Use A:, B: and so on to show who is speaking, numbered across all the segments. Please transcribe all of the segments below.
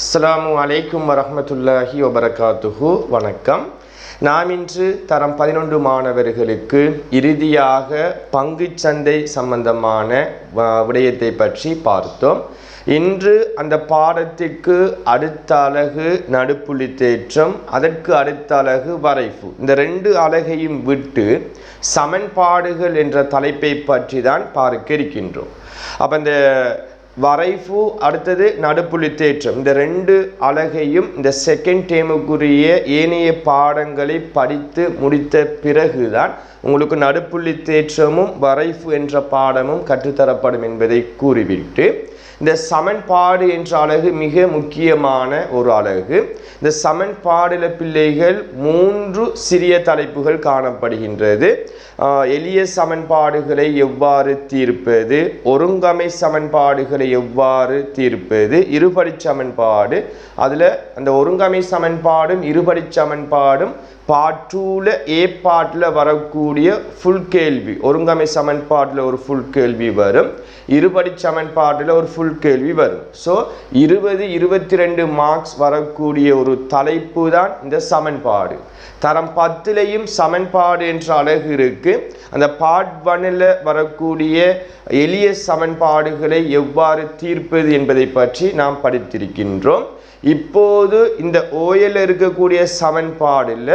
A: அஸ்ஸலாமு அலைக்கும் வரஹ்மத்துல்லாஹி வபரகாத்துஹு. வணக்கம். நாம் இன்று தரம் 11 மாணவர்களுக்கு இறுதியாக பங்குச்சந்தை சம்பந்தமான விடயத்தை பற்றி பார்த்தோம். இன்று அந்த பாடத்திற்கு அடுத்த அலகு நடுப்புள்ளி தேற்றம், அதற்கு அடுத்த அலகு வரைவு. இந்த 2 அலகையும் விட்டு சமன்பாடுகள் என்ற தலைப்பை பற்றி தான் பார்க்க இருக்கின்றோம். அப்போ இந்த வரைவு அடுத்தது நடுப்புள்ளி தேற்றம், இந்த 2 அலகையும் இந்த செகண்ட் டேமுக்குரிய ஏனைய பாடங்களை படித்து முடித்த பிறகுதான் உங்களுக்கு நடுப்புள்ளி தேற்றமும் வரைவு என்ற பாடமும் கற்றுத்தரப்படும் என்பதை கூறிவிட்டு, இந்த சமன்பாடு என்ற அலகு மிக முக்கியமான ஒரு அலகு. இந்த சமன்பாடுல பிள்ளைகள் 3 சிறிய தலைப்புகள் காணப்படுகின்றது. எளிய சமன்பாடுகளை எவ்வாறு தீர்ப்பது, ஒருங்கமை சமன்பாடுகளை எவ்வாறு தீர்ப்பது, இருபடி சமன்பாடு, அதில் அந்த ஒருங்கமை சமன்பாடும் இருபடி சமன்பாடும் பார்ட் 2ல ஏ பார்ட்டில் வரக்கூடிய ஃபுல் கேள்வி. ஒருங்கமை சமன்பாட்டில் ஒரு ஃபுல் கேள்வி வரும், இருபடி சமன்பாட்டில் ஒரு ஃபுல் கேள்வி வரும். ஸோ 20-22 மார்க்ஸ் வரக்கூடிய ஒரு தலைப்பு தான் இந்த சமன்பாடு. தரம் 10லையும் சமன்பாடு என்ற அலகு இருக்கு. அந்த பார்ட் 1ல் வரக்கூடிய எளிய சமன்பாடுகளை எவ்வாறு தீர்ப்பது என்பதை பற்றி நாம் படித்திருக்கின்றோம். இப்போது இந்த ஓயல் இருக்கக்கூடிய சமன்பாடில்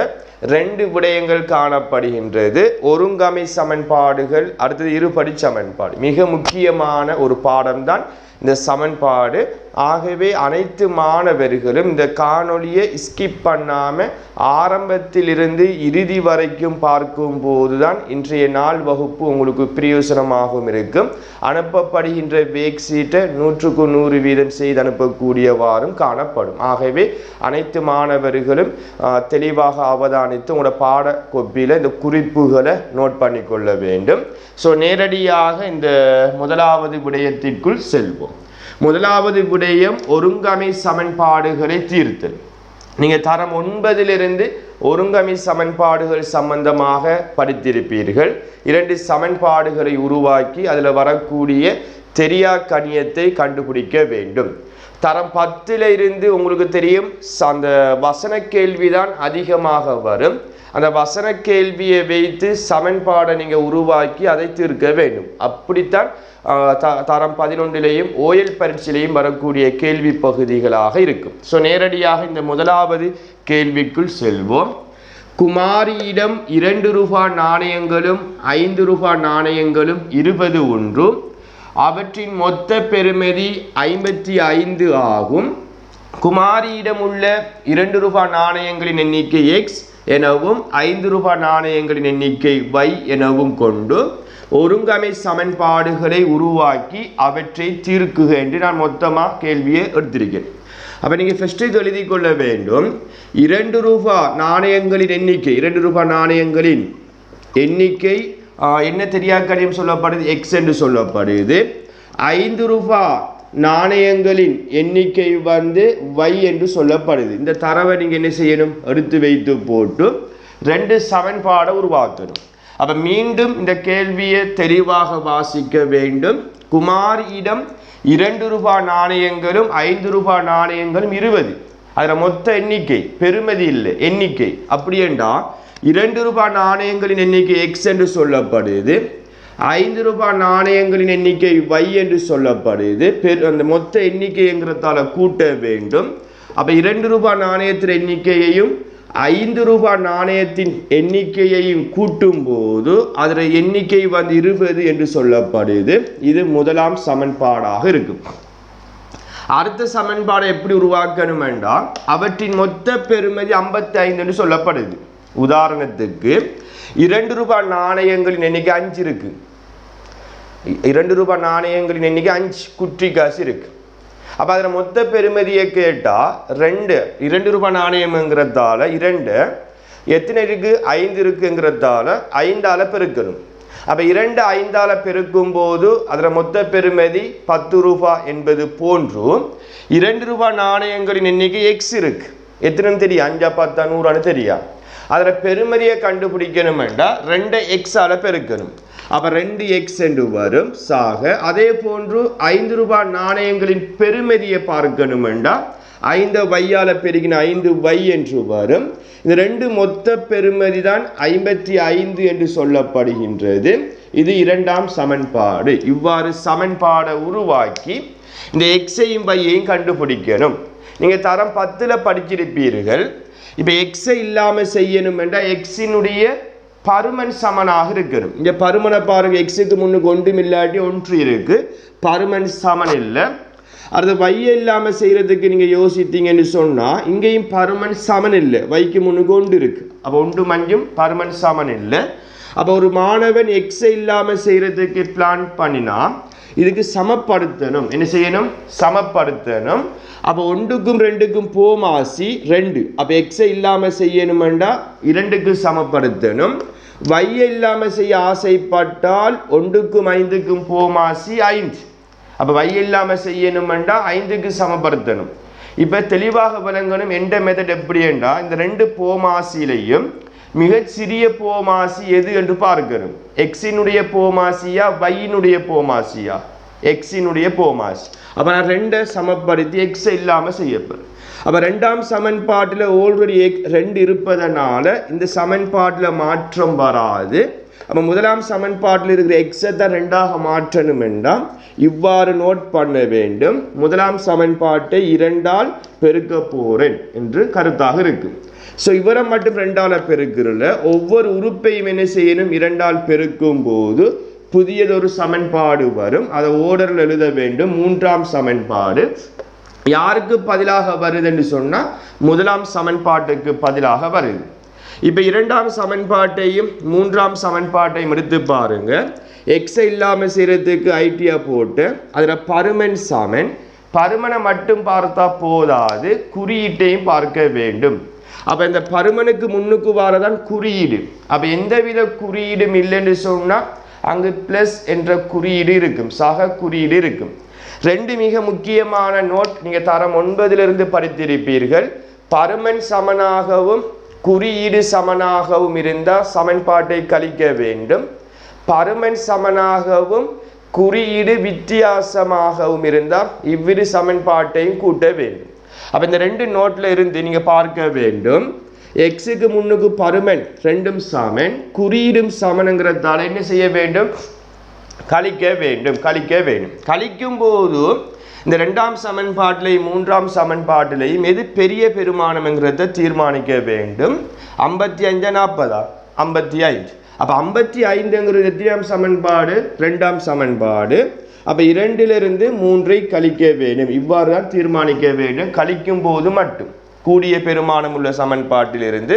A: 2 விடயங்கள் காணப்படுகின்றது. ஒருங்கமை சமன்பாடுகள், அடுத்தது இருபடி சமன்பாடு. மிக முக்கியமான ஒரு பாடம்தான் இந்த சமன்பாடு. ஆகவே அனைத்து மாணவர்களும் இந்த காணொளியை ஸ்கிப் பண்ணாமல் ஆரம்பத்திலிருந்து இறுதி வரைக்கும் பார்க்கும் போதுதான் இன்றைய நாள் வகுப்பு உங்களுக்கு பிரயோசனமாகவும் இருக்கும். அனுப்பப்படுகின்ற வேக் சீட்டை 100க்கு 100% செய்து அனுப்பக்கூடியவாறும் காணப்படும். ஆகவே அனைத்து மாணவர்களும் தெளிவாக அவதானித்து உங்களோட பாட கோப்பியில் இந்த குறிப்புகளை நோட் பண்ணிக்கொள்ள வேண்டும். ஸோ நேரடியாக இந்த முதலாவது விடயத்திற்குள் செல்வோம். முதலாவது விடயம் ஒருங்கமை சமன்பாடுகளை தீர்த்தல். நீங்கள் தரம் 9லிருந்து ஒருங்கமை சமன்பாடுகள் சம்பந்தமாக படித்திருப்பீர்கள். 2 சமன்பாடுகளை உருவாக்கி அதில் வரக்கூடிய தெரியா கணியத்தை கண்டுபிடிக்க வேண்டும். தரம் 10ல் இருந்து உங்களுக்கு தெரியும், அந்த வசன கேள்விதான் அதிகமாக வரும். அந்த வசன கேள்வியை வைத்து சமன்பாடை நீங்கள் உருவாக்கி அதை தீர்க்க வேண்டும். அப்படித்தான் தரம் 11லையும் ஓயல் பரீட்சையிலையும் வரக்கூடிய கேள்வி பகுதிகளாக இருக்கும். ஸோ நேரடியாக இந்த முதலாவது கேள்விக்குள் செல்வோம். குமாரியிடம் 2 ரூபாய் நாணயங்களும் 5 ரூபாய் நாணயங்களும் 20 ஒன்று, அவற்றின் மொத்த பெறுமதி 55 ஆகும். குமாரியிடம் உள்ள 2 ரூபாய் நாணயங்களின் எண்ணிக்கை X எனவும் 5 ரூபாய் நாணயங்களின் எண்ணிக்கை Y எனவும் கொண்டு ஒருங்கமை சமன்பாடுகளை உருவாக்கி அவற்றை தீர்க்குக என்று நான் மொத்தமாக கேள்வியை எடுத்திருக்கேன். அப்போ நீங்கள் ஃபஸ்ட்டு இது எழுதி கொள்ள வேண்டும். 2 ரூபாய் நாணயங்களின் எண்ணிக்கை, 2 ரூபாய் நாணயங்களின் எண்ணிக்கை என்ன தெரியாக்கணியம் சொல்லப்படுது? X என்று சொல்லப்படுது. 5 ரூபாய் நாணயங்களின் எண்ணிக்கை Y என்று சொல்லப்படுது. இந்த தரவை நீங்கள் என்ன செய்யணும்? எடுத்து வைத்து போட்டு 2 சமன்பாடை உருவாக்கணும். அப்போ மீண்டும் இந்த கேள்வியை தெளிவாக வாசிக்க வேண்டும். குமாரியிடம் 2 ரூபாய் நாணயங்களும் 5 ரூபாய் நாணயங்களும் 20, அதில் மொத்த எண்ணிக்கை, பெறுமதி இல்லை, எண்ணிக்கை. அப்படி என்றால் 2 ரூபாய் நாணயங்களின் எண்ணிக்கை X என்று சொல்லப்படுது, 5 ரூபாய் நாணயங்களின் எண்ணிக்கை Y என்று சொல்லப்படுது. அந்த மொத்த எண்ணிக்கைங்கிறதால கூட்ட வேண்டும். அப்போ 2 ரூபாய் நாணயத்தின் எண்ணிக்கையையும் 5 ரூபாய் நாணயத்தின் எண்ணிக்கையையும் கூட்டும் போது அதில் எண்ணிக்கை 20 என்று சொல்லப்படுது. இது முதலாம் சமன்பாடாக இருக்கும். அடுத்த சமன்பாடை எப்படி உருவாக்கணும் என்றால், அவற்றின் மொத்த பெறுமதி 55 என்று சொல்லப்படுது. உதாரணத்துக்கு 2 ரூபாய் நாணயங்களின் எண்ணிக்கை 5 இருக்கு. 2 ரூபாய் நாணயங்களின் எண்ணிக்கை 5 குற்றி காசு இருக்கு. அப்போ அதில் மொத்த பெறுமதியை கேட்டால் 2 ரூபாய் நாணயம்ங்கிறதால 2 எத்தனை இருக்கு? 5 இருக்குங்கிறதால 5ஆல் பெருக்கணும். அப்போ 2 5ஆல் பெருக்கும் போது அதில் மொத்த பெறுமதி 10 ரூபாய் என்பது போன்று 2 ரூபாய் நாணயங்களின் எண்ணிக்கை X இருக்கு. எத்தனைன்னு தெரியும்? 5 10 100 தெரியா? அதில் பெறுமதியை கண்டுபிடிக்கணும் என்றால் 2 X-ஆல் பெருக்கணும். அப்போ 2x என்று வரும் சாக. அதே போன்று 5 ரூபாய் நாணயங்களின் பெறுமதியை பார்க்கணும் என்றால் 5 வையால பெருகின 5y என்று வரும். இந்த ரெண்டு மொத்த பெறுமதி தான் 55 என்று சொல்லப்படுகின்றது. இது இரண்டாம் சமன்பாடு. இவ்வாறு சமன்பாடை உருவாக்கி இந்த எக்ஸையும் வையையும் கண்டுபிடிக்கணும். நீங்கள் தரம் 10ல் படிச்சிருப்பீர்கள். இப்போ எக்ஸை இல்லாமல் செய்யணும் என்றால் எக்ஸினுடைய பருமன் சமனாக இருக்கணும். இந்த பருமனை பாருங்க, எக்ஸுக்கு முன்னுக்கு ஒன்றும் இல்லாட்டி ஒன்று இருக்கு, பருமன் சமன் இல்லை. அடுத்து வையை இல்லாமல் செய்கிறதுக்கு நீங்கள் யோசித்தீங்கன்னு சொன்னால் இங்கேயும் பருமன் சமன் இல்லை, வைக்கு முன்னுக்கு ஒன்று இருக்குது. அப்போ ஒன்று மஞ்சும் பருமன் சமன் இல்லை. அப்போ ஒரு மாணவன் எக்ஸை இல்லாமல் செய்கிறதுக்கு பிளான் பண்ணினா இதுக்கு சமப்படுத்தணும். என்ன செய்யணும்? சமப்படுத்தணும். அப்போ 1க்கும் 2க்கும் போமாசி 2. அப்போ எக்ஸை இல்லாமல் செய்யணுமெண்டா 2க்கு சமப்படுத்தணும். வையை இல்லாமல் செய்ய ஆசைப்பட்டால் 1க்கும் 5க்கும் போமாசி 5. அப்போ வை இல்லாமல் செய்யணுமெண்டா 5க்கு சமப்படுத்தணும். இப்போ தெளிவாக விளங்கணும் எந்த மெத்தட் எப்படி என்றால் இந்த 2 போமாசிலையும் மிகச்சிறிய போமாசி எது என்று பார்க்கணும். எக்ஸினுடைய போமாசியா வையினுடைய போமாசியா? எக்ஸினுடைய போமாசி. அப்போ நான் 2 சமப்படுத்தி எக்ஸை இல்லாமல் செய்யப்படும். அப்போ ரெண்டாம் சமன்பாட்டில் ஆல்ரெடி 2 இருப்பதனால இந்த சமன்பாட்டில் மாற்றம் வராது. அப்போ முதலாம் சமன்பாட்டில் இருக்கிற எக்ஸை தான் 2ஆக மாற்றணும் என்றால் இவ்வாறு நோட் பண்ண வேண்டும். முதலாம் சமன்பாட்டை 2ஆல் பெருக்க போறேன் என்று கருத்தாக இருக்கு. ஸோ இவரை மட்டும் 2ஆல் பெருக்கிறல ஒவ்வொரு உறுப்பையும் என்ன செய்யணும்? 2ஆல் பெருக்கும் போது புதியதொரு சமன்பாடு வரும். அதை ஓர்டரில் எழுத வேண்டும். மூன்றாம் சமன்பாடு யாருக்கு பதிலாக வருதுன்னு சொன்னால் முதலாம் சமன்பாட்டுக்கு பதிலாக வருது. இப்போ இரண்டாம் சமன்பாட்டையும் மூன்றாம் சமன்பாட்டையும் எடுத்து பாருங்க. எக்ஸை இல்லாமல் செய்கிறதுக்கு ஐடியா போட்டு அதில் பருமன் சமன், பருமனை மட்டும் பார்த்தா போதாது, குறியீட்டையும் பார்க்க வேண்டும். அப்போ இந்த பருமனுக்கு முன்னுக்கு வரதான் குறியீடு. அப்போ எந்தவித குறியீடும் இல்லைன்னு சொன்னால் அங்கு ப்ளஸ் என்ற குறியீடு இருக்கும், சக குறியீடு இருக்கும். 2 மிக முக்கியமான நோட் நீங்கள் தரம் 9லிருந்து படித்திருப்பீர்கள். பருமன் சமனாகவும் குறியீடு சமனாகவும் இருந்தால் சமன்பாட்டை கழிக்க வேண்டும். பருமன் சமனாகவும் குறியீடு வித்தியாசமாகவும் இருந்தால் இவ்விரு சமன்பாட்டையும் கூட்ட வேண்டும். அப்போ இந்த 2 நோட்டில் இருந்து நீங்கள் பார்க்க வேண்டும். எக்ஸுக்கு முன்னுக்கு பருமன் 2ம் சமன், குறியீடும் சமனுங்கிறதால என்ன செய்ய வேண்டும்? கழிக்க வேண்டும். கழிக்கும் போது இந்த 2ஆம் சமன்பாட்டிலையும் 3ஆம் சமன்பாட்டிலையும் எது பெரிய பெருமானம்ங்கிறத தீர்மானிக்க வேண்டும். 55 40 55. அப்போ 55ங்கிறது எத்தனாம் சமன்பாடு? 2ஆம் சமன்பாடு. அப்போ 2லிருந்து 3ஐ கழிக்க வேண்டும். இவ்வாறு தான் தீர்மானிக்க வேண்டும். கழிக்கும் போது மட்டும் கூடிய பெருமானம் உள்ள சமன்பாட்டிலிருந்து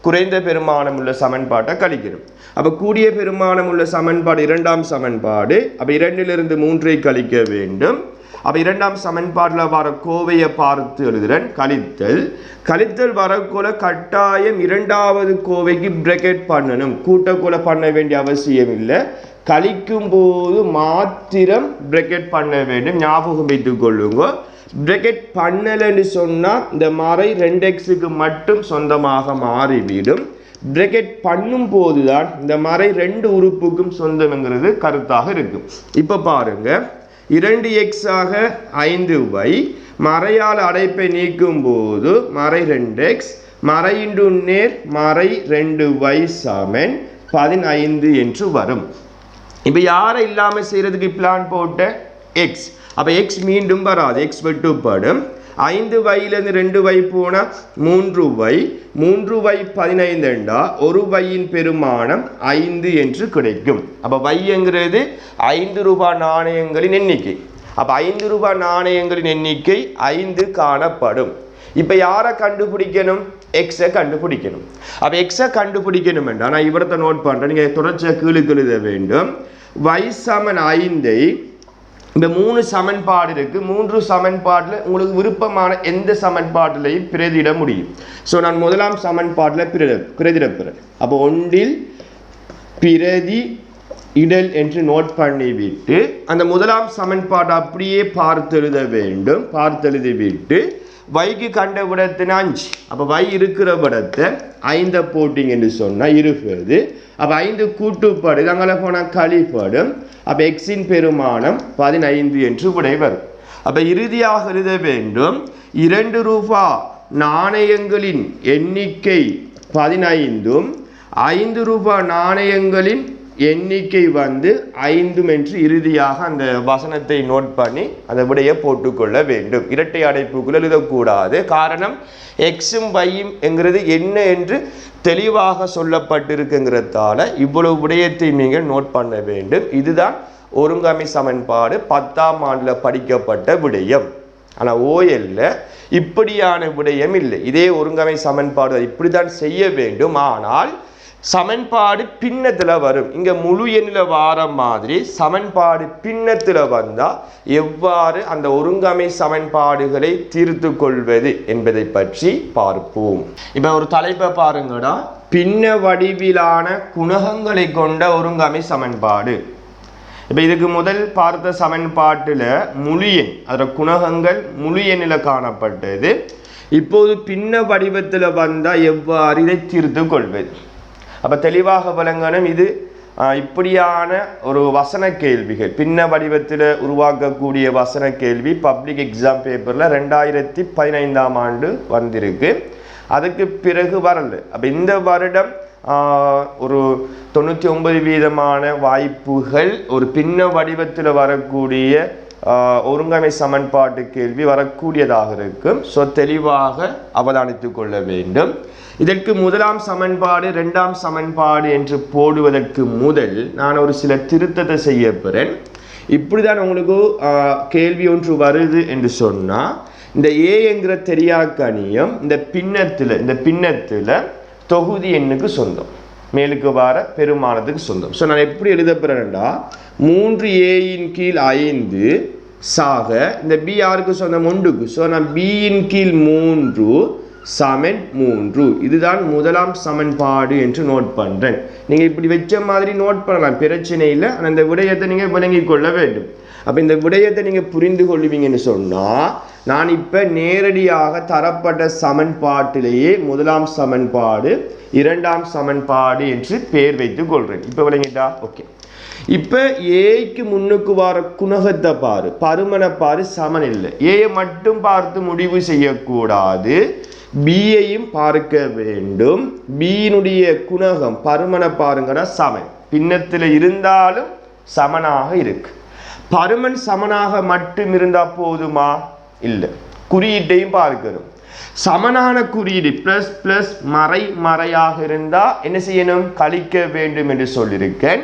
A: குறைந்த பெருமானம் உள்ள சமன்பாட்டை கழிக்கணும். அப்போ கூடிய பெருமானம் உள்ள சமன்பாடு 2ஆம் சமன்பாடு. அப்போ 2லிருந்து 3ஐ கழிக்க வேண்டும். அப்போ 2ஆம் சமன்பாட்டில் வர கோவையை பார்த்து எழுதுறேன். கழித்தல் வரக்கோல கட்டாயம் 2வது கோவைக்கு பிரக்கெட் பண்ணணும். கூட்டக்கோல பண்ண வேண்டிய அவசியம் இல்லை. கழிக்கும் போது மாத்திரம் பிரக்கெட் பண்ண வேண்டும். ஞாபகம் வைத்துக் கொள்ளுங்க. பிரக்கெட் பண்ணலன்னு சொன்னால் இந்த மறை 2xக்கு மட்டும் சொந்தமாக மாறிவிடும். பிரக்கெட் பண்ணும் போது தான் இந்த மறை 2 உறுப்புக்கும் சொந்தம்ங்கிறது கருத்தாக இருக்கும். இப்போ பாருங்க, 2x ஆக 5y, மறையால் அடைப்பை நீக்கும் போது மறை 2x, மறை இன்டு நேர் மறை 2y சமன் 15 என்று வரும். இப்போ யாரை இல்லாமல் செய்கிறதுக்கு பிளான் போட்ட? எக்ஸ். அப்போ எக்ஸ் மீண்டும் வராது, எக்ஸ் வெட்டுப்படும். 5yலேருந்து 2y போனால் 3y, 3y 15 என்றால் ஒரு வையின் பெருமானம் 5 என்று கிடைக்கும். அப்போ வைங்கிறது 5 ரூபாய் நாணயங்களின் எண்ணிக்கை. அப்போ 5 ரூபாய் நாணயங்களின் எண்ணிக்கை 5 காணப்படும். இப்போ யாரை கண்டுபிடிக்கணும்? எக்ஸை கண்டுபிடிக்கணும். அப்போ எக்ஸை கண்டுபிடிக்கணும் என்றால் நான் இவரத்தை நோட் பண்ணுறேன். நீங்கள் தொடர்ச்சியாக கீழுக்கு எழுத வேண்டும். y சமன் 5ஐ இந்த 3 சமன்பாடு இருக்கு. 3 சமன்பாட்டில் உங்களுக்கு விருப்பமான எந்த சமன்பாட்டிலையும் பிரதியிட முடியும். ஸோ நான் முதலாம் சமன்பாட்டில் பிரதியிடப்பேன். அப்போ ஒன்றில் பிரதி இடல் என்று நோட் பண்ணிவிட்டு அந்த முதலாம் சமன்பாட்டை அப்படியே பார்த்து எழுத வேண்டும். பார்த்து எழுதிவிட்டு வைக்கு கண்ட விடத்தின் 5. அப்போ வை இருக்கிற விடத்தை 5 போட்டிங்கன்னு சொன்னால் 20. அப்போ 5 கூட்டுப்படும், அங்கே போனால் கழிப்படும். அப்போ எக்ஸின் பெருமானம் 15 என்று விடை வரும். அப்போ இறுதியாக எழுத வேண்டும் 2 ரூபாய் நாணயங்களின் எண்ணிக்கை 15 5 ரூபாய் நாணயங்களின் எண்ணிக்கை 5 என்று இறுதியாக அந்த வசனத்தை நோட் பண்ணி அந்த விடையை போட்டுக்கொள்ள வேண்டும். இரட்டை அடைப்புக்குள் எழுதக்கூடாது. காரணம் எக்ஸும் வையும் என்கிறது என்ன என்று தெளிவாக சொல்லப்பட்டிருக்குங்கிறதால இவ்வளவு விடயத்தை நீங்கள் நோட் பண்ண வேண்டும். இதுதான் ஒருங்கமை சமன்பாடு 10ஆம் ஆண்டில் படிக்கப்பட்ட விடயம். ஆனால் ஓஎல்ல இப்படியான விடயம் இல்லை. இதே ஒருங்கமை சமன்பாடு இப்படிதான் செய்ய வேண்டும். ஆனால் சமன்பாடு பின்னத்தில் வரும். இங்கே முழு எண்ணில் வார மாதிரி சமன்பாடு பின்னத்தில் வந்தால் எவ்வாறு அந்த ஒருங்கமை சமன்பாடுகளை தீர்த்து கொள்வது என்பதை பற்றி பார்ப்போம். இப்போ ஒரு தலைப்பை பாருங்கடா, பின்ன வடிவிலான குணகங்களை கொண்ட ஒருங்கமை சமன்பாடு. இப்போ இதுக்கு முதல் பார்த்த சமன்பாட்டில் முழு எண் அதோட குணகங்கள் முழு எண்ணில் காணப்பட்டது. இப்போது பின்ன வடிவத்தில் வந்தால் எவ்வாறு இதை தீர்த்து கொள்வது? அப்போ தெளிவாக விளங்கணும். இது இப்படியான ஒரு வசன கேள்விகள் பின்ன வடிவத்தில் உருவாக்கக்கூடிய வசன கேள்வி பப்ளிக் எக்ஸாம் பேப்பரில் 2015ஆம் ஆண்டு வந்திருக்கு. அதுக்கு பிறகு வரல. அப்போ இந்த வருடம் ஒரு 99% வாய்ப்புகள் ஒரு பின்ன வடிவத்தில் வரக்கூடிய ஒருங்கமை சமன்பாட்டு கேள்வி வரக்கூடியதாக இருக்கும். ஸோ தெளிவாக அவதானித்து கொள்ள வேண்டும். இதற்கு முதலாம் சமன்பாடு 2ஆம் சமன்பாடு என்று போடுவதற்கு முதல் நான் ஒரு சில திருத்தத்தை செய்ய போகிறேன். இப்படி தான் உங்களுக்கு கேள்வி ஒன்று வருது என்று சொன்னால், இந்த ஏ என்கிற தெரியாக்கணியம் இந்த பின்னத்தில் தொகுதி எண்ணுக்கு சொந்தம், மேலுக்கு வர பெருமானத்துக்கு சொந்தம். ஸோ நான் எப்படி எழுத போகிறேன்டா 3a/5 சாக இந்த பி யாருக்கு சொந்தம் 1க்கு. ஸோ நான் b/3 சமன் 3. இதுதான் முதலாம் சமன்பாடு என்று நோட் பண்ணுறேன். நீங்கள் இப்படி வச்ச மாதிரி நோட் பண்ணலாம், பிரச்சனை இல்லை. ஆனால் இந்த விடயத்தை நீங்கள் விளங்கி கொள்ள வேண்டும். அப்போ இந்த விடயத்தை நீங்கள் புரிந்து கொள்வீங்கன்னு சொன்னால், நான் இப்போ நேரடியாக தரப்பட்ட சமன்பாட்டிலேயே முதலாம் சமன்பாடு 2ஆம் சமன்பாடு என்று பெயர் வைத்து கொள்கிறேன். இப்போ விளங்கிட்டா? ஓகே. இப்போ ஏக்கு முன்னுக்கு வர குணகத்தை பாரு, பருமனை பாரு, சமன் இல்லை. ஏயை மட்டும் பார்த்து முடிவு செய்யக்கூடாது, பியையும் பார்க்க வேண்டும். பியினுடைய குணகம் பருமனை பாருங்கன்னா சமன், பின்னத்தில் இருந்தாலும் சமனாக இருக்கு. பருமன் சமனாக மட்டும் இருந்தால் போதுமா? இல்லை, குறியீட்டையும் பார்க்கணும். சமனான குறியீடு பிளஸ் பிளஸ் மறையாக இருந்தால் என்ன செய்யணும்? கழிக்க வேண்டும் என்று சொல்லியிருக்கேன்.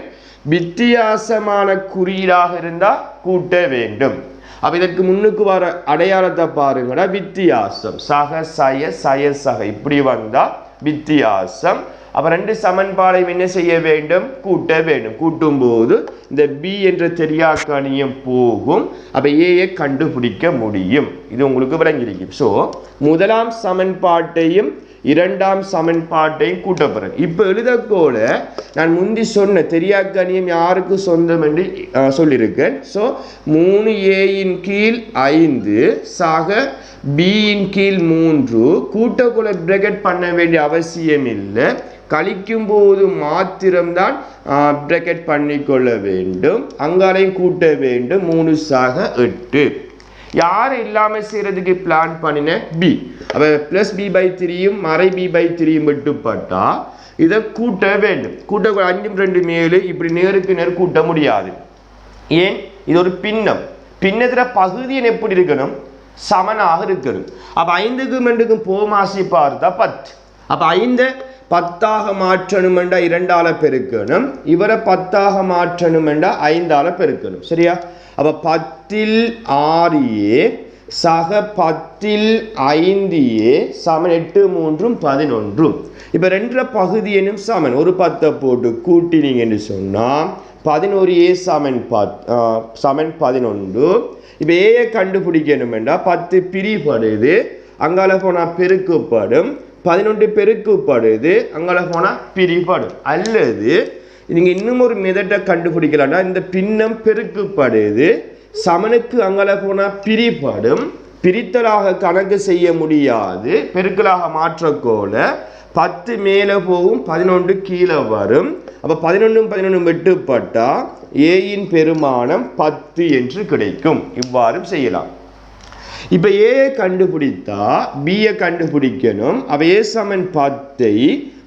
A: வித்தியாசமான குறியீடாக இருந்தால் கூட்ட வேண்டும். அப்போ இதற்கு முன்னுக்கு வர அடையாளத்தை பாருங்கடா, வித்தியாசம். சக சய சய சக இப்படி வந்தால் வித்தியாசம். அப்போ 2 சமன்பாடையும் என்ன செய்ய வேண்டும்? கூட்ட வேண்டும். கூட்டும் போது இந்த பி என்ற தெரியாக்கணியம் போகும். அப்போ ஏயை கண்டுபிடிக்க முடியும். இது உங்களுக்கு விளங்கியிருக்கும். ஸோ முதலாம் சமன்பாட்டையும் 2ஆம் சமன்பாட்டையும் கூட்டப்படுறேன். இப்போ எழுதக்கூட நான் முந்தி சொன்ன தெரியாக்கணியம் யாருக்கு சொந்தம் என்று சொல்லியிருக்கேன். ஸோ 3a/5 சாக b/3 கூட்டக்குள்ள பிரேக்கெட் பண்ண வேண்டிய அவசியம் இல்லை. கழிக்கும் போது மாத்திரம்தான் பிரேக்கெட் பண்ணிக்கொள்ள வேண்டும். அங்காலையும் கூட்ட வேண்டும். 3 சாக 8. யார் இல்லாமல் செய்கிறதுக்கு பிளான் பண்ணின? பி. அப்போ ப்ளஸ் b/3 மறை b/3 விட்டுப்பட்டா இதை கூட்ட வேண்டும். கூட்ட 5 2 மேலு இப்படி நேருக்கு நேர் கூட்ட முடியாது. ஏன்? இது ஒரு பின்னம். பின்னத்தில் பகுதியின் எப்படி இருக்கணும்? சமனாக இருக்கணும். அப்போ 5க்கும் 2க்கும் போமாசி பார்த்தா 10. அப்போ 5 10ஆக மாற்றணுமெண்டா 2ஆல பெருக்கணும். இவரை 10ஆக மாற்றணுமெண்டா 5ஆல பெருக்கணும். சரியா? அப்போ 10ல் 6a சக 10ல் 5a சமன் 8 3 11. இப்போ 2 பகுதி எனும் சமன். ஒரு 10 போட்டு கூட்டினீங்கன்னு சொன்னால் 11a சமன் 11. இப்போ ஏயை கண்டுபிடிக்கணுமெண்டா 10 பிரிப்படுது, அங்கால போனால் பெருக்கப்படும். 11 பெருக்கப்படுது, அங்கால போனால் பிரிப்படும். அல்லது நீங்கள் இன்னும் ஒரு மெதட்டை கண்டுபிடிக்கலாம்னா, இந்த பின்னம் பெருக்கப்படுது, சமனுக்கு அங்கால போனால் பிரிப்படும். பிரித்தலாக கணக்கு செய்ய முடியாது, பெருக்கலாக மாற்றக்கோல 10 மேலே போகும், 11 கீழே வரும். அப்போ 11 வெட்டுப்பட்டால் ஏயின் பெருமானம் 10 என்று கிடைக்கும். இவ்வாறு செய்யலாம். இப்போ ஏ கண்டுபிடித்தா பியை கண்டுபிடிக்கணும். அப்போ ஏ சமன்பாட்டை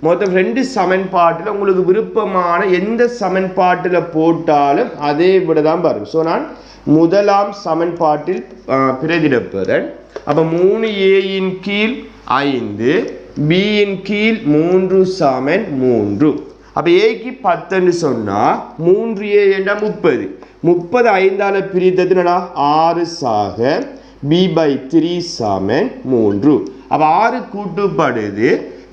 A: மொத்தம் 2 சமன்பாட்டில் உங்களுக்கு விருப்பமான எந்த சமன்பாட்டில் போட்டாலும் அதே விட தான் வரும். ஸோ நான் முதலாம் சமன்பாட்டில் பிரதியிடப்போகிறேன். அப்போ 3a கீழ் 5 பியின் கீழ் 3 சமன் 3. அப்போ ஏக்கு 10 சொன்னால் 3a என்றா 30. 30 5ஆல் பிரித்ததுனா 6 சாக b/3 சமன் 3. அப்போ 6 கூட்டுப்படுது.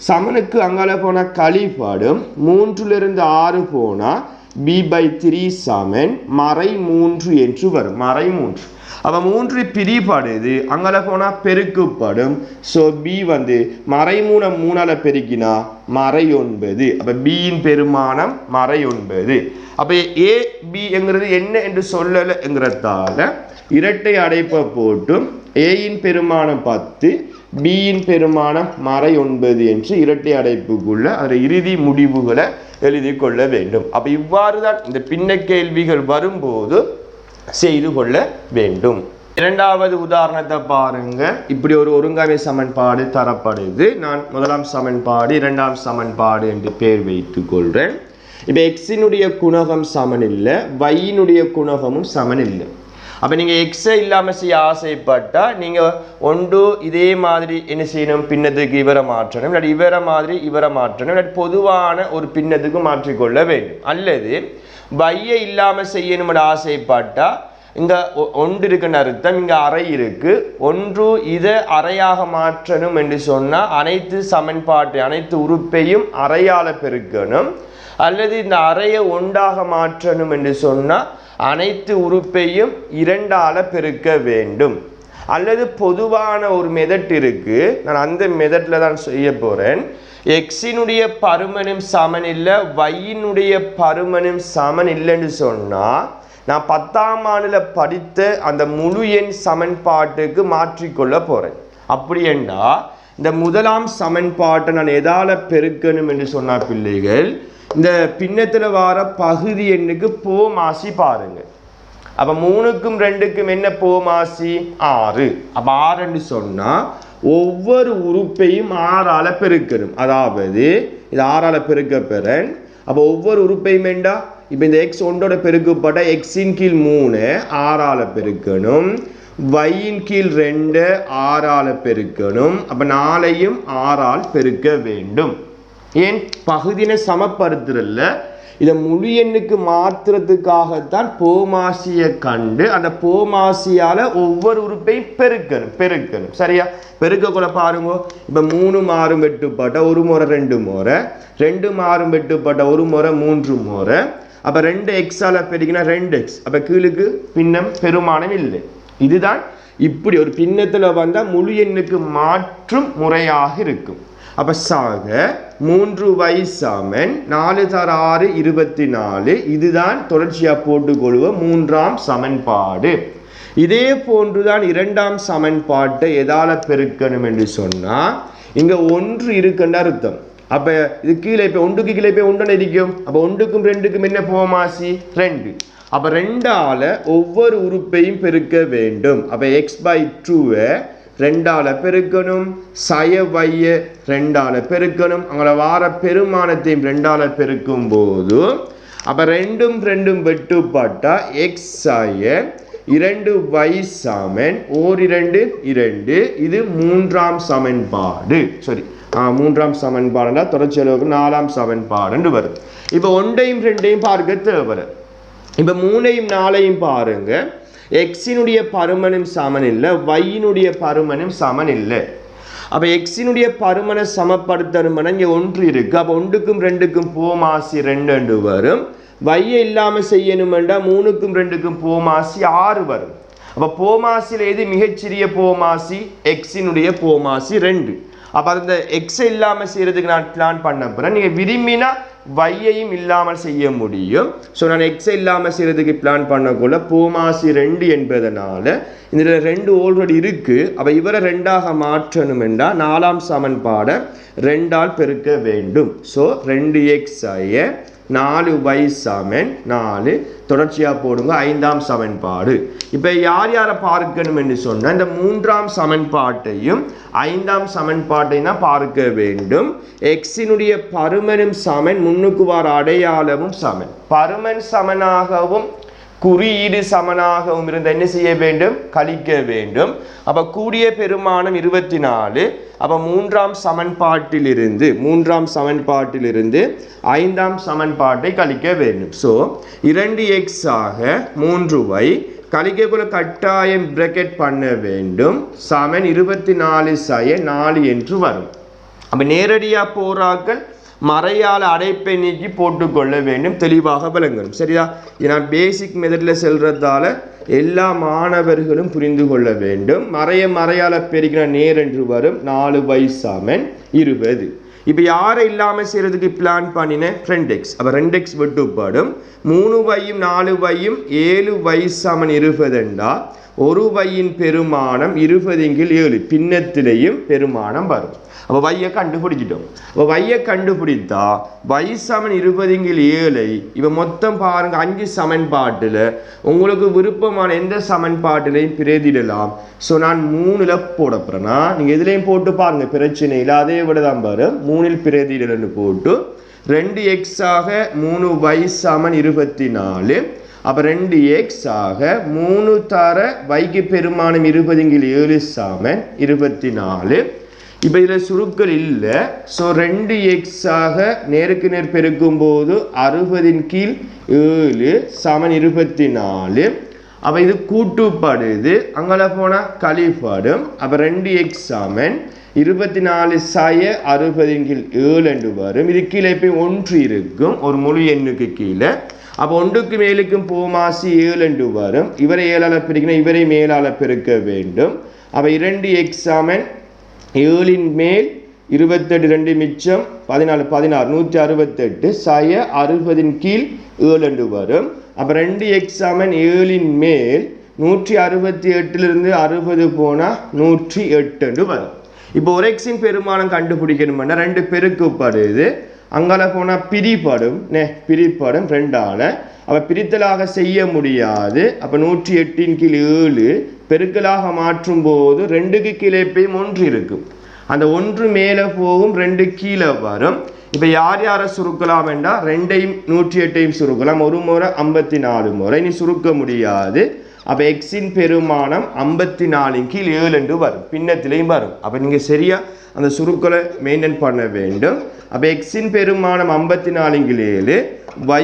A: சமனுக்கு அங்கால போனால் கழிப்படும். 3லிருந்து 6 போனால் b/3 சமன் மறை 3 என்று வரும். மறை 3. அப்போ 3 பிரிப்படுது. அங்கால போனால் பெருக்கப்படும். ஸோ b மறை 3ஆல் பெருக்கினா மறை 9. அப்போ பியின் பெருமானம் மறை 9. அப்போ ஏ பி என்கிறது என்ன என்று சொல்லலைங்கிறதால இரட்டை அடைப்பை போட்டும் ஏயின் பெருமானம் 10 பியின் பெருமானம் மறை 9 என்று இரட்டை அடைப்புக்குள்ள அதில் இறுதி முடிவுகளை எழுதி கொள்ள வேண்டும். அப்போ இவ்வாறு தான் இந்த பின்ன கேள்விகள் வரும்போது செய்து கொள்ள வேண்டும். இரண்டாவது உதாரணத்தை பாருங்க. இப்படி ஒரு ஒருங்காமை சமன்பாடு தரப்படுது. நான் முதலாம் சமன்பாடு இரண்டாம் சமன்பாடு என்று பெயர் வைத்துக் கொள்கிறேன். இப்போ எக்ஸினுடைய குணகம் சமன் இல்லை, வையினுடைய குணகமும் சமன் இல்லை. அப்போ நீங்கள் எக்ஸை இல்லாமல் செய்ய ஆசைப்பட்டால் நீங்கள் ஒன்று இதே மாதிரி என்ன செய்யணும், பின்னத்துக்கு இவரை மாற்றணும், இல்லாட்டி இவரை மாதிரி இவரை மாற்றணும், இல்லாட்டி பொதுவான ஒரு பின்னத்துக்கு மாற்றிக்கொள்ள வேண்டும். அல்லது வையை இல்லாமல் செய்யணும்னு ஆசைப்பட்டால் இங்கே ஒன்று இருக்குன்னு அர்த்தம், இங்கே அறை இருக்குது, ஒன்று இதை அறையாக மாற்றணும் என்று சொன்னால் அனைத்து சமன்பாட்டை அனைத்து உறுப்பையும் அறையால் பெருக்கணும். அல்லது இந்த அறையை ஒன்றாக மாற்றணும் என்று சொன்னால் அனைத்து உறுப்பையும் 2ஆல் பெருக்க வேண்டும். அல்லது பொதுவான ஒரு மெதட் இருக்குது, நான் அந்த மெதட்டில் தான் செய்ய போகிறேன். எக்ஸினுடைய பருமனும் சமன் இல்லை, வையினுடைய பருமனும் சமன் இல்லைன்னு சொன்னால் நான் 10ஆம் ஆண்டில் படித்த அந்த முழு எண் சமன்பாட்டுக்கு மாற்றிக்கொள்ள போகிறேன். அப்படி என்றால் இந்த முதலாம் சமன்பாட்டை நான் எதால் பெருக்கணும் என்று சொன்னால் பிள்ளைகள், இந்த பின்னத்தில் வர பகுதி எண்ணுக்கு போமாசி பாருங்க. அப்போ 3க்கும் 2க்கும் என்ன போமாசி 6. அப்போ 6 என்று சொன்னால் ஒவ்வொரு உறுப்பையும் 6ஆல் பெருக்கணும். அதாவது இது 6ஆல் பெருக்க பெறேன். அப்போ ஒவ்வொரு உறுப்பையும் வேண்டா இப்போ இந்த எக்ஸ் ஒன்றோட பெருக்கப்பட்ட எக்ஸின் கீழ் 3 6ஆல் பெருக்கணும், வையின் கீழ் 2 6ஆல் பெருக்கணும். அப்போ 4ஐயும் 6ஆல் பெருக்க வேண்டும். ஏன் பகுதியினை சமப்படுத்துறதுல இதை முழு எண்ணுக்கு மாற்றுறதுக்காகத்தான் போமாசியை கண்டு அந்த போமாசியால் ஒவ்வொரு உறுப்பையும் பெருக்கணும். சரியா? பெருக்கக்குள்ள பாருங்க. இப்போ 3 மாறும் வெட்டுப்பட்ட ஒரு முறை 2 முறை, 2 மாறும் வெட்டுப்பட்ட ஒரு முறை 3 முறை. அப்போ 2 எக்ஸால் பெருக்கினா 2x. அப்போ கீழுக்கு பின்னம் பெருமானம் இல்லை. இதுதான் இப்படி ஒரு பின்னத்தில் வந்தால் முழு எண்ணுக்கு மாற்றும் முறையாக இருக்கும். அப்போ சாக 3y சமன் 4 × 6 24. இதுதான் தொடர்ச்சியாக போட்டுக்கொள்வ 3ஆம் சமன்பாடு. இதே போன்றுதான் இரண்டாம் சமன்பாட்டை எதால பெருக்கணும் என்று சொன்னால் இங்கே 1 இருக்குன்ற அர்த்தம். அப்போ இது கீழே இப்போ 1க்கு கீழே இப்போ 1 இருக்கும். அப்போ 1க்கும் 2க்கும் என்ன போமாசி 2. அப்போ 2ஆல் ஒவ்வொரு உறுப்பையும் பெருக்க வேண்டும். அப்போ x/2 2ஆல் பெருக்கணும், சய வைய 2ஆல் பெருக்கணும். அவங்கள வார பெருமானத்தையும் 2ஆல் பெருக்கும் போது அப்போ 2ம் 2ம் வெட்டுப்பட்டா x சய 2y சமன் 2 2. இது 3ஆம் சமன்பாடு. சரி, 3ஆம் சமன்பாடுனா தொடர்ச்சி அளவுக்கு 4ஆம் சமன்பாடு வருது. இப்போ 1ஐயும் 2ஐயும் பார்க்க தேவை. இப்போ 3ஐயும் 4ஐயும் பாருங்க. எக்ஸினுடைய பருமனும் சமன் இல்லை, வையினுடைய பருமனும் சமன் இல்லை. அப்போ எக்ஸினுடைய பருமனை சமப்படுத்தணும்னா இங்கே 1 இருக்குது. அப்போ 1க்கும் 2க்கும் போமாசி 2 வரும். வையை இல்லாமல் செய்யணுமெண்டா 3க்கும் 2க்கும் போமாசி 6 வரும். அப்போ போமாசியில் எது மிகச்சிறிய போமாசி? எக்ஸினுடைய போமாசி 2. அப்போ அந்த எக்ஸை இல்லாமல் செய்கிறதுக்கு நான் பிளான் பண்ண போகிறேன். நீங்கள் விரும்பினா வையையும் இல்லாமல் செய்ய முடியும். ஸோ நான் எக்ஸை இல்லாமல் செய்கிறதுக்கு பிளான் பண்ணக்குள்ள போமாசி 2 என்பதனால இதில் 2 ஆல்ரெடி இருக்குது. அப்போ இவரை 2ஆக மாற்றணும் என்றால் 4ஆம் சமன்பாடை 2ஆல் பெருக்க வேண்டும். ஸோ 2x 4y சமன் 4 தொடர்ச்சியாக போடுங்க. 5ஆம் சமன்பாடு. இப்போ யார் யாரை பார்க்கணும் என்று சொன்னால் இந்த 3ஆம் சமன்பாட்டையும் 5ஆம் சமன்பாட்டையும் தான் பார்க்க வேண்டும். எக்ஸினுடைய பருமனும் சமன், முன்னுக்கு வர அடையாளமும் சமன். பருமன் சமனாகவும் குறியீடு சமனாகவும் இருந்த என்ன செய்ய வேண்டும்? கழிக்க வேண்டும். அப்போ கூடிய பெருமானம் 24. அப்போ 3ஆம் சமன்பாட்டிலிருந்து 5ஆம் சமன்பாட்டை கழிக்க வேண்டும். ஸோ 2x ஆக 3y கழிக்கக்குள்ள கட்டாயம் பிரக்கெட் பண்ண வேண்டும். சமன் 24 சய 4 என்று வரும். அப்போ நேரடியாக போராக்கள் மறையால் அடைப்பை நீக்கி போட்டுக்கொள்ள வேண்டும். தெளிவாக விளங்கணும். சரியா? இது நான் பேசிக் மெத்தடில் செல்றதால எல்லா மாணவர்களும் புரிந்து கொள்ள வேண்டும். மறையால பெருக்கின நேர் என்று வரும். 4y சமன் 20. இப்போ யாரை இல்லாமல் செய்கிறதுக்கு பிளான் பண்ணினேன்? 2x. அப்போ 2x வெட்டுப்படும். 3yயும் 4yயும் 7y சமன் 20 என்றால் ஒரு yயின் பெருமானம் 20/7. பின்னத்திலேயும் பெருமானம் வரும். அப்போ வையை கண்டுபிடிச்சிட்டோம். அப்போ வையை கண்டுபிடித்தா y சமன் 20/7 இப்போ மொத்தம் பாருங்க 5 சமன்பாட்டில் உங்களுக்கு விருப்பமான எந்த சமன்பாட்டிலையும் பிரதிடலாம். ஸோ நான் 3ல் போட போகிறேன்னா நீங்கள் எதுலையும் போட்டு பாருங்க, பிரச்சனை இல்லை. அதே விட தான் வரும். 3ல் பிரதிடல்னு போட்டு 2x ஆக 3y சமன் 24. அப்போ 2x ஆக 3 தர yக்கு பெருமானம் 20/7 சமன் 24. இப்போ இதில் சுருக்கள் இல்லை. ஸோ 2x ஆக நேருக்கு நேர் பெருக்கும் போது 60/7 சமன் 24. அப்போ இது கூட்டுப்படுது. அங்கே போனால் கழிப்படும். அப்போ 2x சமன் 24 சய 60/7 என்று வரும். இது கீழே போய் 1 இருக்கும், ஒரு முழு எண்ணுக்கு கீழே. அப்போ 1க்கு மேலுக்கும் போமாசி 7 என்று வரும். இவரை 7ஆல் பெருக்கினா இவரை மேலால் பெருக்க வேண்டும். அப்போ 2x சமன் 7ன் மேல் 28 2 மிச்சம் 14 16 168 சய 60/7 என்று வரும். அப்போ 2x சமன் 7ன் மேல் 168 60 போனால் 108 என்று வரும். இப்போ ஒரு எக்ஸின் பெருமானம் கண்டுபிடிக்கணும்னா 2 பெருக்கப்படுது. அங்கால போனால் பிரிப்படும் 2ஆல். அப்போ பிரித்தலாக செய்ய முடியாது. அப்போ 108/7 பெருக்கலாக மாற்றும் போது 2க்கு கீழே போய் 1 இருக்கும். அந்த 1 மேலே போகும், 2 கீழே வரும். இப்போ யார் யாரை சுருக்கலாம் என்றால் 2ஐயும் 108ஐயும் சுருக்கலாம். ஒரு முறை 54 முறை. இனி சுருக்க முடியாது. அப்போ எக்ஸின் பெருமானம் 54/7 என்று வரும். பின்னத்திலையும் வரும். அப்போ நீங்கள் சரியா அந்த சுருக்களை மெயின்டைன் பண்ண வேண்டும். அப்போ எக்ஸின் பெருமானம் 54/7,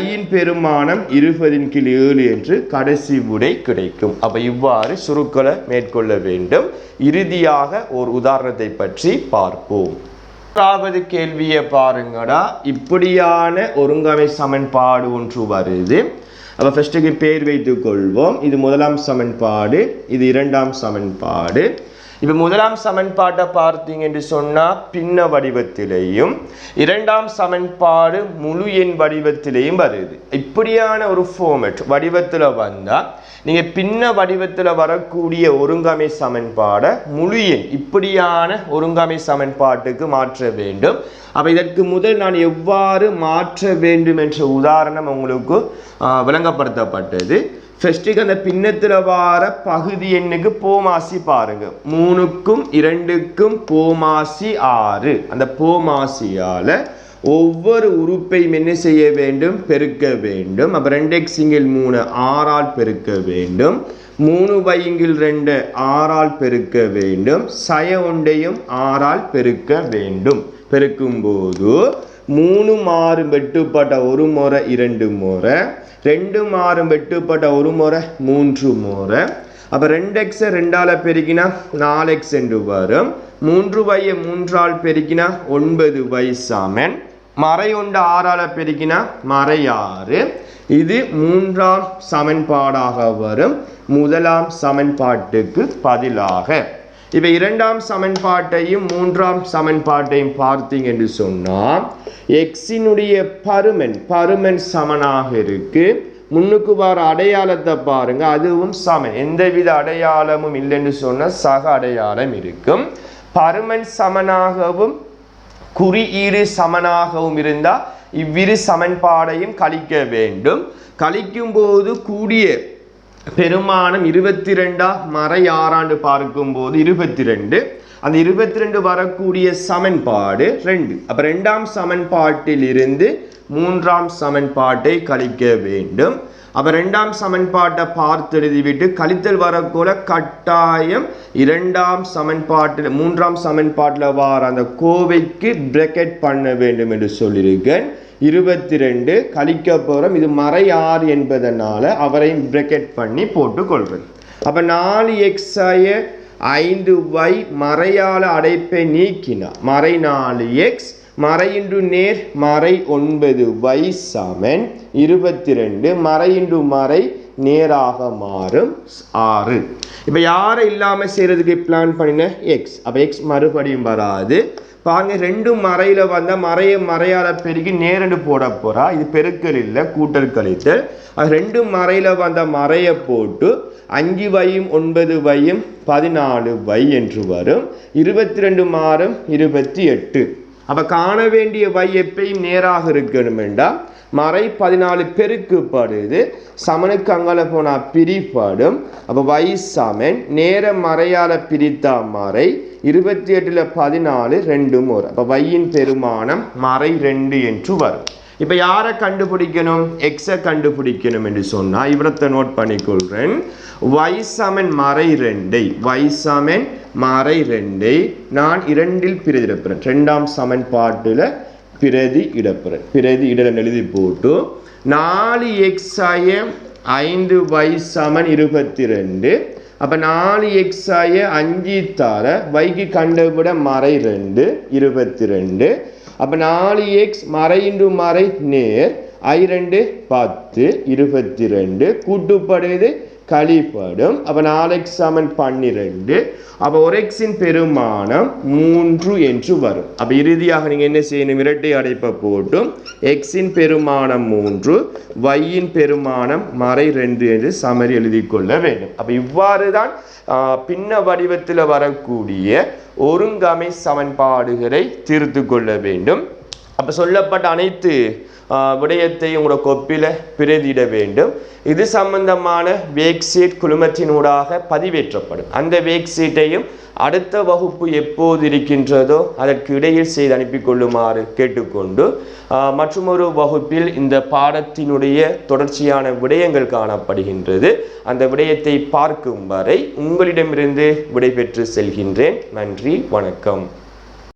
A: yயின் பெருமானம் 20/7 என்று கடைசி விடை கிடைக்கும். அப்போ இவ்வாறு சுருக்களை மேற்கொள்ள வேண்டும். இறுதியாக ஒரு உதாரணத்தை பற்றி பார்ப்போம். 6வது கேள்வியை பாருங்கடா. இப்படியான ஒருங்கமை சமன்பாடு ஒன்று வருது. அப்போ ஃபர்ஸ்ட்டுக்கு பேர் வைத்துக் கொள்வோம். இது 1ஆம் சமன்பாடு, இது 2ஆம் சமன்பாடு. இப்போ 1ஆம் சமன்பாட்டை பார்த்தீங்க என்று சொன்னால் பின்ன வடிவத்திலேயும் 2ஆம் சமன்பாடு முழு எண் வடிவத்திலேயும் வருது. இப்படியான ஒரு ஃபார்மேட் வடிவத்தில் வந்தால் நீங்கள் பின்ன வடிவத்தில் வரக்கூடிய ஒருங்கமை சமன்பாடை முழு எண் இப்படியான ஒருங்கமை சமன்பாட்டுக்கு மாற்ற வேண்டும். அப்போ இதற்கு முதல் நான் எவ்வாறு மாற்ற வேண்டும் என்ற உதாரணம் உங்களுக்கு விளங்கப்படுத்தப்பட்டது. ஃபர்ஸ்ட்டுக்கு அந்த பின்னத்தில் வார பகுதி எண்ணுக்கு போமாசி பாருங்க. 3க்கும் 2க்கும் போமாசி 6. அந்த போமாசியால் ஒவ்வொரு உறுப்பையும் என்ன செய்ய வேண்டும்? பெருக்க வேண்டும். அப்போ 2x/3 6ஆல் பெருக்க வேண்டும். 3y/2 6ஆல் பெருக்க வேண்டும். சய 1ஐயும் 6ஆல் பெருக்க வேண்டும். பெருக்கும்போது 3 மாறும் வெட்டுப்பட்ட ஒரு முறை 2 முறை, 2 மாறும் வெட்டுப்பட்ட ஒரு முறை 3 முறை. அப்போ 2x 2ஆல் பெருக்கினா 4x என்று வரும். 3y 3ஆல் பெருக்கினா 9y சமன். மறை 1 6ஆல் பெருக்கினா மறை 6. இது 3ஆம் சமன்பாடாக வரும். 1ஆம் சமன்பாட்டுக்கு பதிலாக இப்போ 2ஆம் சமன்பாட்டையும் 3ஆம் சமன்பாட்டையும் பார்த்தீங்க என்று சொன்னால் எக்ஸினுடைய பருமன் சமனாக இருக்கு. முன்னுக்கு வர அடையாளத்தை பாருங்க, அதுவும் சமன். எந்தவித அடையாளமும் இல்லைன்னு சொன்னால் சக அடையாளம் இருக்கும். பருமன் சமனாகவும் குறியீடு சமனாகவும் இருந்தால் இவ்விரு சமன்பாடையும் கழிக்க வேண்டும். கழிக்கும் போது கூடிய பெருமானம் 22 மறை 6 பார்க்கும்போது 22. அந்த 22 வரக்கூடிய சமன்பாடு 2. அப்போ 2ஆம் சமன்பாட்டில் இருந்து 3ஆம் சமன்பாட்டை கழிக்க வேண்டும். அப்போ 2ஆம் சமன்பாட்டை பார்த்து எழுதிவிட்டு கழித்தல் வரக்கூட கட்டாயம் 2ஆம் சமன்பாட்டில் 3ஆம் சமன்பாட்டில் வார அந்த கோவைக்கு பிரக்கெட் பண்ண வேண்டும் என்று சொல்லியிருக்கேன். 22 கழிக்க போகிறோம். இது மறை 6 என்பதனால அவரையும் பிரக்கெட் பண்ணி போட்டுக்கொள்கிறேன். அப்போ 4x 5y மறையால் அடைப்பை நீக்கினா மறை 4x மறை இன்று நேர் மறை 9y சமன் 22 மறை இன்று மறை நேராக மாறும் 6. இப்போ யாரை இல்லாமல் செய்கிறதுக்கு பிளான் பண்ணின எக்ஸ். அப்போ எக்ஸ் மறுபடியும் வராது. பாருங்க 2 மறையில் வந்தால் மறையால் பெருகி நேரண்டு போட போகிறா. இது பெருக்கல் இல்லை, கூட்டல் கழித்தல். அது 2 மறையில் வந்த மறையை போட்டு 5y 9y 14y என்று வரும். 22 மாறும் 28. அப்போ காண வேண்டிய y எப்பயும் நேராக இருக்கணும் என்றால் மறை 14 பெருக்குப்படுது, சமனுக்கு அங்கால போனால் பிரிப்படும். அப்போ y சமன் நேர மறையால் பிரித்தா மறை 28ல் 14 2 வரும். அப்போ y-இன் பெருமானம் மறை 2 என்று வரும். இப்போ யாரை கண்டுபிடிக்கணும்? எக்ஸை கண்டுபிடிக்கணும் என்று சொன்னால் இவரத்தை நோட் பண்ணிக்கொள்கிறேன். y சமன் மறை 2 y சமன் மறை 2 நான் 2இல் பிரதியிடப்படுறேன். 2ஆம் சமன்பாட்டில் பிரதி இடப்படுறேன். பிரதி இடல் எழுதி போட்டு 4x 5y சமன் 22. அப்போ 4x 5 தர yக்கு கண்டுபிட மறை 2 22. அப்போ 4x மறை இன்று மறை நேர் I2 10 22 கூட்டுப்படுது கழிப்படும். அப்போ 4x சமன் 12. அப்போ ஒரு எக்ஸின் பெருமானம் 3 என்று வரும். அப்போ இறுதியாக நீங்கள் என்ன செய்யணும்? இரட்டை அடைப்பை போட்டும் எக்ஸின் பெருமானம் 3 y-இன் பெருமானம் மறை 2 என்று சமரி எழுதி கொள்ள வேண்டும். அப்போ இவ்வாறு தான் பின்ன வடிவத்தில் வரக்கூடிய ஒருங்கமை சமன்பாடுகளை தீர்த்து கொள்ள வேண்டும். அப்போ சொல்லப்பட்ட அனைத்து விடயத்தை உங்களோட கொப்பில் பிரதியிட வேண்டும். இது சம்பந்தமான வேக் ஷீட் குழுமத்தினூடாக பதிவேற்றப்படும். அந்த வேக் ஷீட்டையும் அடுத்த வகுப்பு எப்போது இருக்கின்றதோ அதற்கு இடையில் செய்து அனுப்பி கொள்ளுமாறு கேட்டுக்கொண்டு மற்றொரு வகுப்பில் இந்த பாடத்தினுடைய தொடர்ச்சியான விடயங்கள் காணப்படுகின்றது. அந்த விடயத்தை பார்க்கும் வரை உங்களிடமிருந்து விடைபெற்று செல்கின்றேன். நன்றி, வணக்கம்.